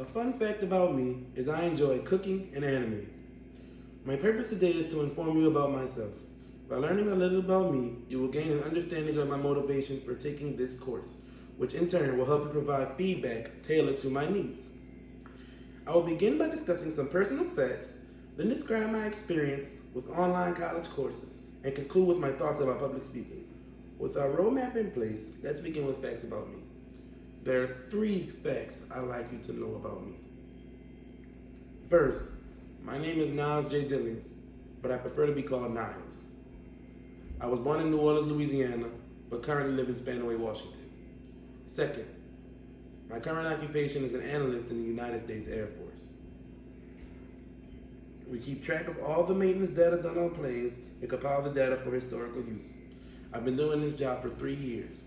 A fun fact about me is I enjoy cooking and anime. My purpose today is to inform you about myself. By learning a little about me, you will gain an understanding of my motivation for taking this course, which in turn will help you provide feedback tailored to my needs. I will begin by discussing some personal facts, then describe my experience with online college courses, and conclude with my thoughts about public speaking. With our roadmap in place, let's begin with facts about me. There are 3 facts I'd like you to know about me. First, my name is Nyles J. Dillings, but I prefer to be called Nyles. I was born in New Orleans, Louisiana, but currently live in Spanaway, Washington. Second, my current occupation is an analyst in the United States Air Force. We keep track of all the maintenance data done on planes and compile the data for historical use. I've been doing this job for 3 years.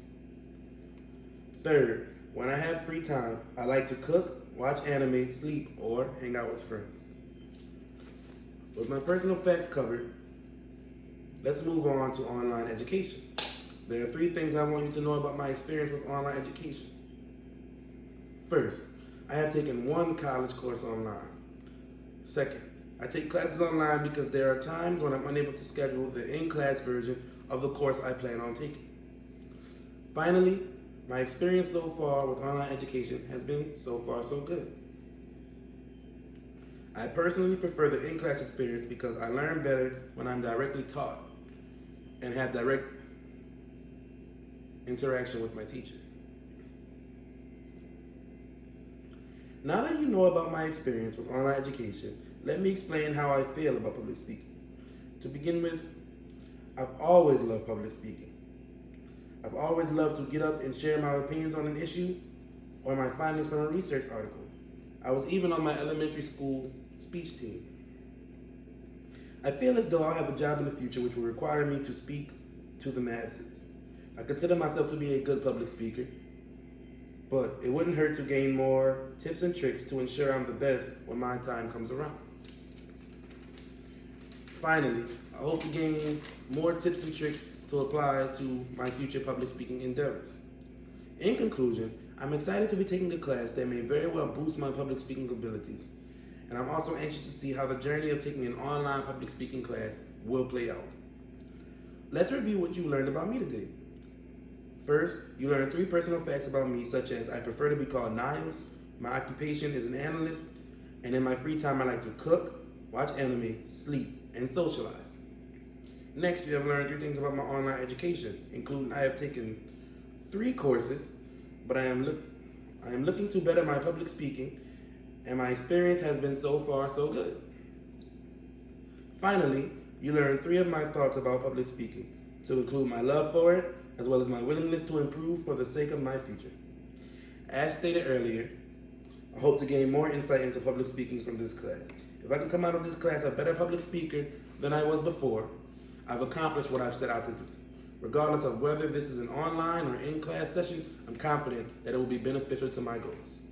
Third, when I have free time, I like to cook, watch anime, sleep, or hang out with friends. With my personal facts covered, let's move on to online education. There are 3 things I want you to know about my experience with online education. First, I have taken 1 college course online. Second, I take classes online because there are times when I'm unable to schedule the in-class version of the course I plan on taking. Finally, my experience so far with online education has been so far so good. I personally prefer the in-class experience because I learn better when I'm directly taught and have direct interaction with my teacher. Now that you know about my experience with online education, let me explain how I feel about public speaking. To begin with, I've always loved public speaking. I've always loved to get up and share my opinions on an issue or my findings from a research article. I was even on my elementary school speech team. I feel as though I'll have a job in the future which will require me to speak to the masses. I consider myself to be a good public speaker, but it wouldn't hurt to gain more tips and tricks to ensure I'm the best when my time comes around. Finally, I hope to gain more tips and tricks to apply to my future public speaking endeavors. In conclusion, I'm excited to be taking a class that may very well boost my public speaking abilities, and I'm also anxious to see how the journey of taking an online public speaking class will play out. Let's review what you learned about me today. First, you learned 3 personal facts about me, such as I prefer to be called Nyles, my occupation is an analyst, and in my free time I like to cook, watch anime, sleep, and socialize. Next, you have learned 3 things about my online education, including I have taken 3 courses, but I am looking to better my public speaking, and my experience has been so far so good. Finally, you learned 3 of my thoughts about public speaking, to include my love for it, as well as my willingness to improve for the sake of my future. As stated earlier, I hope to gain more insight into public speaking from this class. If I can come out of this class a better public speaker than I was before, I've accomplished what I've set out to do. Regardless of whether this is an online or in-class session, I'm confident that it will be beneficial to my goals.